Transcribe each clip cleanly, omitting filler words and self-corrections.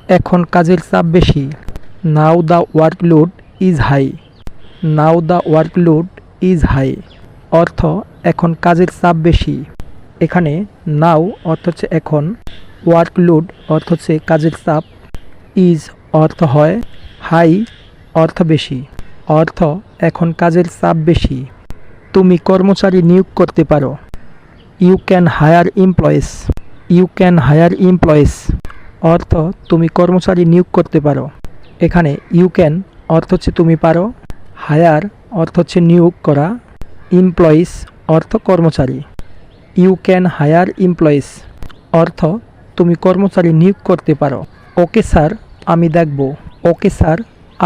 এখন কাজের চাপ বেশি। Now the workload is high. Now the workload is high অর্থ এখন কাজের চাপ বেশি। এখানে নাও অর্থ হচ্ছে এখন, ওয়ার্কলোড অর্থ হচ্ছে কাজের চাপ, ইজ অর্থ হয়, হাই অর্থ বেশি। অর্থ এখন কাজের চাপ বেশি। তুমি কর্মচারী নিয়োগ করতে পারো। You can hire employees. You can hire employees অর্থ তুমি কর্মচারী নিয়োগ করতে পারো। এখানে ইউ ক্যান অর্থ হচ্ছে তুমি পারো, হায়ার অর্থ হচ্ছে নিয়োগ করা, এমপ্লয়িজ অর্থ কর্মচারী। ইউ ক্যান হায়ার এমপ্লয়িজ অর্থ তুমি কর্মচারী নিয়োগ করতে পারো। ওকে স্যার, আমি দেখব। Okay sir,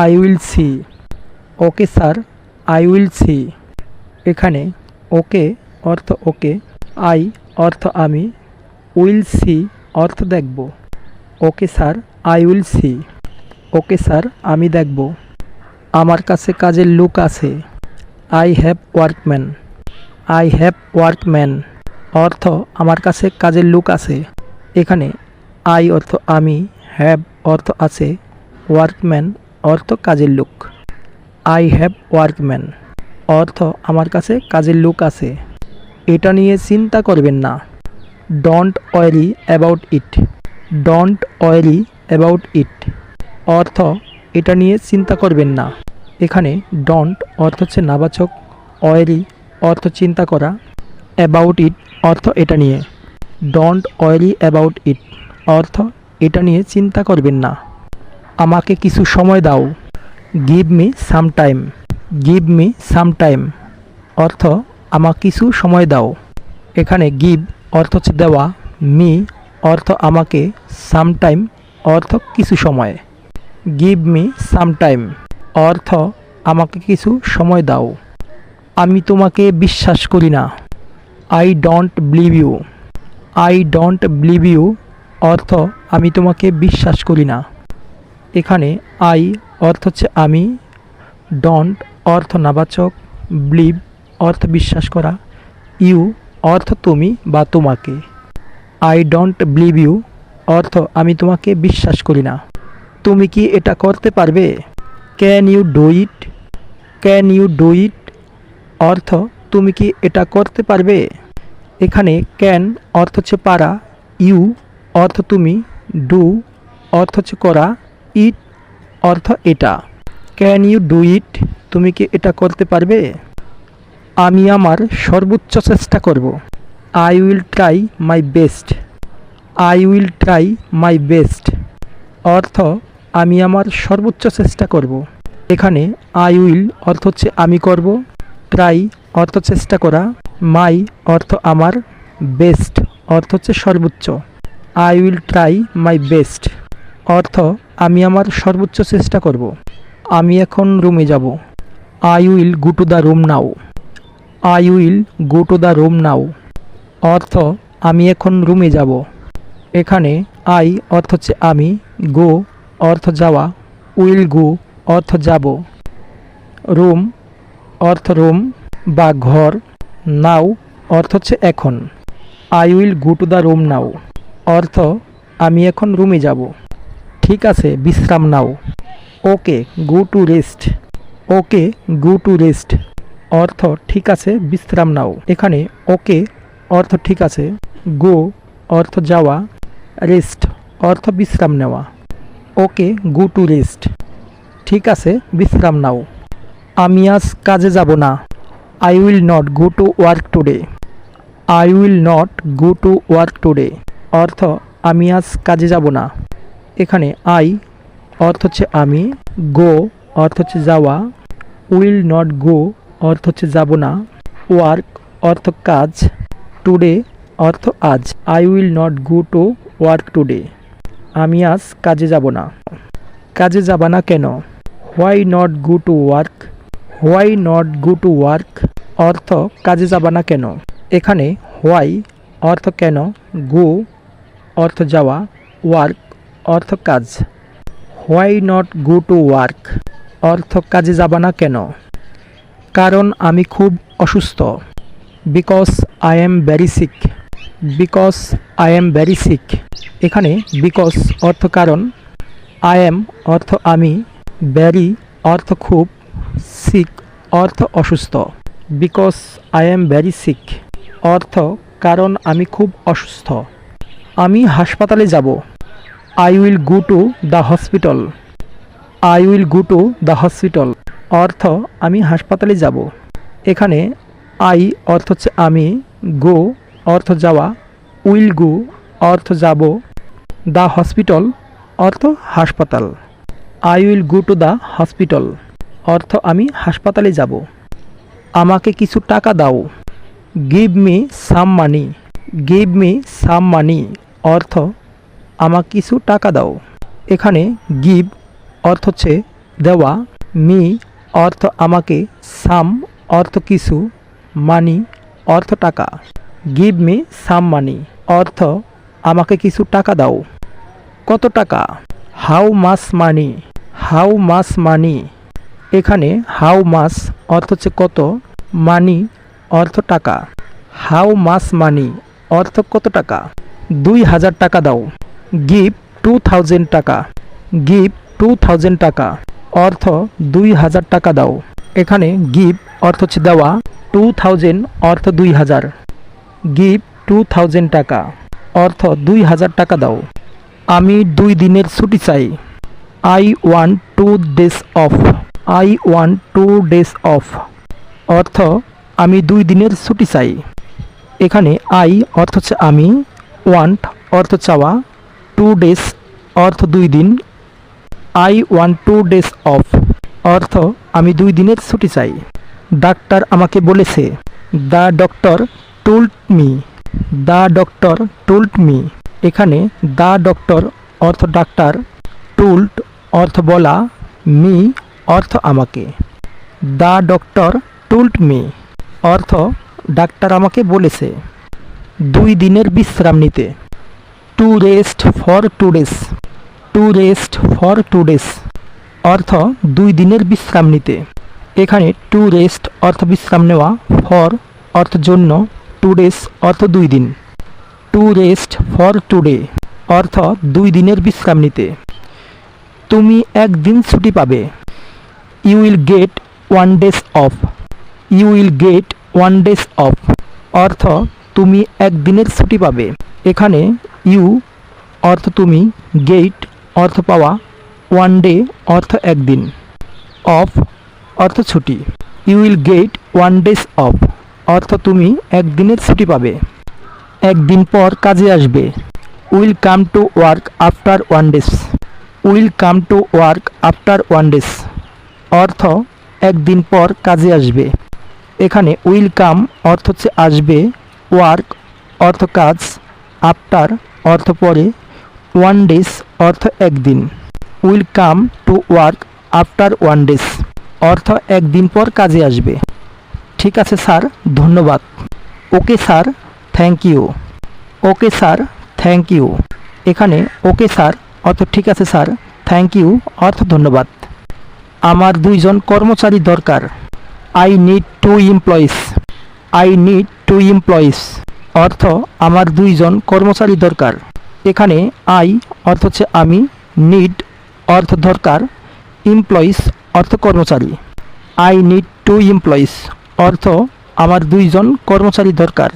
I will see. Okay sir, I will see. এখানে ওকে অর্থ ওকে, আই অর্থ আমি, উইল সি অর্থ দেখব। Okay sir, I will see. Okay sir, আমি দেখব। আমার কাছে কাজের লোক আছে। I have workman. I have workman অর্থ আমার কাছে কাজের লোক আছে। এখানে আই অর্থ আমি, হ্যাভ অর্থ আছে, ওয়ার্কম্যান অর্থ কাজের লোক। আই হ্যাভ ওয়ার্কম্যান অর্থ আমার কাছে কাজের লোক আছে। এটা নিয়ে চিন্তা করবেন না। Don't worry about it. Don't worry about it অর্থ এটা নিয়ে চিন্তা করবেন না। এখানে ডোন্ট অর্থ হচ্ছে নাবাচক, ওয়ারি অর্থ চিন্তা করা, অ্যাবাউট ইট অর্থ এটা নিয়ে। ডোন্ট ওয়ারি অ্যাবাউট ইট অর্থ এটা নিয়ে চিন্তা করবেন না। আমাকে কিছু সময় দাও। Give me some time. Give me some time অর্থ আমাকে কিছু সময় দাও। এখানে গিভ অর্থ হচ্ছে দেওয়া, মি অর্থ আমাকে, সাম টাইম অর্থ কিছু সময়। গিভ মি সাম টাইম অর্থ আমাকে কিছু সময় দাও। আমি তোমাকে বিশ্বাস করি না। I don't believe you. I don't believe you অর্থ আমি তোমাকে বিশ্বাস করি না। এখানে আই অর্থ হচ্ছে আমি, ডোন্ট অর্থ নাবাচক, বিলিভ অর্থ বিশ্বাস করা, ইউ অর্থ তুমি বা তোমাকে। আই ডোন্ট বিলিভ ইউ অর্থ আমি তোমাকে বিশ্বাস করি না। তুমি কি এটা করতে পারবে? Can you do it? Can you do it অর্থ তুমি কি এটা করতে পারবে? এখানে ক্যান অর্থ হচ্ছে পারা, ইউ অর্থ তুমি, ডু অর্থ হচ্ছে করা, ইট অর্থ এটা। ক্যান ইউ ডু ইট তুমি কি এটা করতে পারবে? আমি আমার সর্বোচ্চ চেষ্টা করব। I will try my best. I will try my best অর্থ আমি আমার সর্বোচ্চ চেষ্টা করব। এখানে আই উইল অর্থ হচ্ছে আমি করব, ট্রাই অর্থ চেষ্টা করা, মাই অর্থ আমার, বেস্ট অর্থ হচ্ছে সর্বোচ্চ। I will try my best অর্থ আমি আমার সর্বোচ্চ চেষ্টা করব। আমি এখন রুমে যাব। I will go to the room now. I will go to the room now অর্থ আমি এখন রুমে যাব। এখানে আই অর্থ হচ্ছে আমি, গো অর্থ যাওয়া, উইল গো অর্থ যাব, রুম অর্থ রুম বা ঘর, নাও অর্থ হচ্ছে এখন। I will go to the room now অর্থ আমি এখন রুমে যাব। ঠিক আছে, বিশ্রাম নাও। Okay go to rest. Okay go to rest অর্থ ঠিক আছে, বিশ্রাম নাও। এখানে ওকে অর্থ ঠিক আছে, গো অর্থ যাওয়া, রেস্ট অর্থ বিশ্রাম নেওয়া। ওকে গো টু রেস্ট ঠিক আছে, বিশ্রাম নাও। আমি আজ কাজে যাব না। I will not go to work today. I will not go to work today অর্থ আমি আজ কাজে যাব না। এখানে আই অর্থ হচ্ছে আমি, গো অর্থ হচ্ছে যাওয়া, উইল নট গো অর্থ হচ্ছে যাব না, ওয়ার্ক অর্থ কাজ, টুডে অর্থ আজ। I will not go to work today আমি আজ কাজে যাব না। কাজে যাবা না কেন? Why not go to work. Why not go to work অর্থ কাজে যাবা না কেন। এখানে হোয়াই অর্থ কেন, গো অর্থ যাওয়া, ওয়ার্ক অর্থ কাজ। Why not go to work অর্থ কাজে যাবা না কেন? কারণ আমি খুব অসুস্থ। Because I am very sick. Because I am very sick এখানে বিকজ অর্থ কারণ, আই এম অর্থ আমি, ভেরি অর্থ খুব, সিক অর্থ অসুস্থ। Because I am very sick অর্থ কারণ আমি খুব অসুস্থ। আমি হাসপাতালে যাব। I will go to the hospital. I will go to the hospital অর্থ আমি হাসপাতালে যাব। এখানে আই অর্থ হচ্ছে আমি, গো অর্থ যাওয়া, উইল গো অর্থ যাব, দ্য হসপিটাল অর্থ হাসপাতাল। I will go to the hospital অর্থ আমি হাসপাতালে যাব। আমাকে কিছু টাকা দাও। গিভ মি সাম মানি। গিভ মি সাম মানি অর্থ আমাকে কিছু টাকা দাও। এখানে গিভ অর্থ হচ্ছে দেওয়া, মি অর্থ আমাকে, সাম অর্থ কিছু, মানি অর্থ টাকা। গিভ মি সাম মানি অর্থ আমাকে কিছু টাকা দাও। কত টাকা? How much money. How much মানি এখানে হাউ মাস অর্থ হচ্ছে কত, মানি অর্থ টাকা। হাউ মাস মানি অর্থ কত টাকা। 2000 টাকা দাও। গিভ 2000 টাকা। গিভ 2000 টাকা অর্থ 2000 টাকা দাও। এখানে গিভ অর্থ হচ্ছে দেওয়া, 2000 অর্থ 2000। গিভ 2000 টাকা অর্থ 2000 টাকা দাও। আমি 2 দিনের ছুটি চাই। I want 2 days of. I want 2 days off অর্থ আমি 2 দিনের ছুটি চাই। এখানে আই অর্থ হচ্ছে আমি, ওয়ান্ট অর্থ চাওয়া, 2 days অর্থ 2 দিন। আই ওয়ান্ট 2 days অফ অর্থ আমি 2 দিনের ছুটি চাই। ডাক্তার আমাকে বলেছে। The doctor told me. The doctor told me এখানে দ্য ডক্টর অর্থ ডাক্তার, টোল্ড অর্থ বলা, মি অর্থ আমাকে। দ্য ডক্টর টোল্ড মি অর্থ ডাক্তার আমাকে বলেছে। 2 দিনের বিশ্রাম নিতে। To rest for 2 days। To rest for 2 days অর্থ 2 দিনের বিশ্রাম নিতে। এখানে টু রেস্ট অর্থ বিশ্রাম নেওয়া, ফর অর্থ জন্য, 2 days অর্থ 2 দিন। টু রেস্ট ফর 2 day অর্থ 2 দিনের বিশ্রাম নিতে। তুমি 1 দিন ছুটি পাবে। You will get 1 days off. You will get 1 days off অর্থ তুমি 1 দিনের ছুটি পাবে। এখানে ইউ অর্থ তুমি, গেট অর্থ পাওয়া, 1 day অর্থ 1 দিন, অফ অর্থ ছুটি। You will get 1 days off অর্থ তুমি 1 দিনের ছুটি পাবে। 1 দিন পর কাজে আসবে। Will come to work after 1 days। Will come to work after 1 days অর্থ 1 দিন পর কাজে আসবে। এখানে উইল কাম অর্থ হচ্ছে আসবে, ওয়ার্ক অর্থ কাজ, আফটার অর্থ পরে, 1 days অর্থ 1 দিন। Will come to work after 1 days অর্থ 1 দিন পর কাজে আসবে। ঠিক আছে স্যার, ধন্যবাদ। Okay sir, thank you. Okay sir, thank you এখানে ওকে স্যার অর্থ ঠিক আছে স্যার, থ্যাংক ইউ অর্থ ধন্যবাদ। আমার 2 জন কর্মচারী দরকার। I need 2 employees। I need 2 employees অর্থ আমার 2 জন কর্মচারী দরকার। এখানে আই অর্থ হচ্ছে আমি, নিড অর্থ দরকার, এমপ্লয়িজ অর্থ কর্মচারী। আই নিড 2 employees অর্থ আমার 2 জন কর্মচারী দরকার।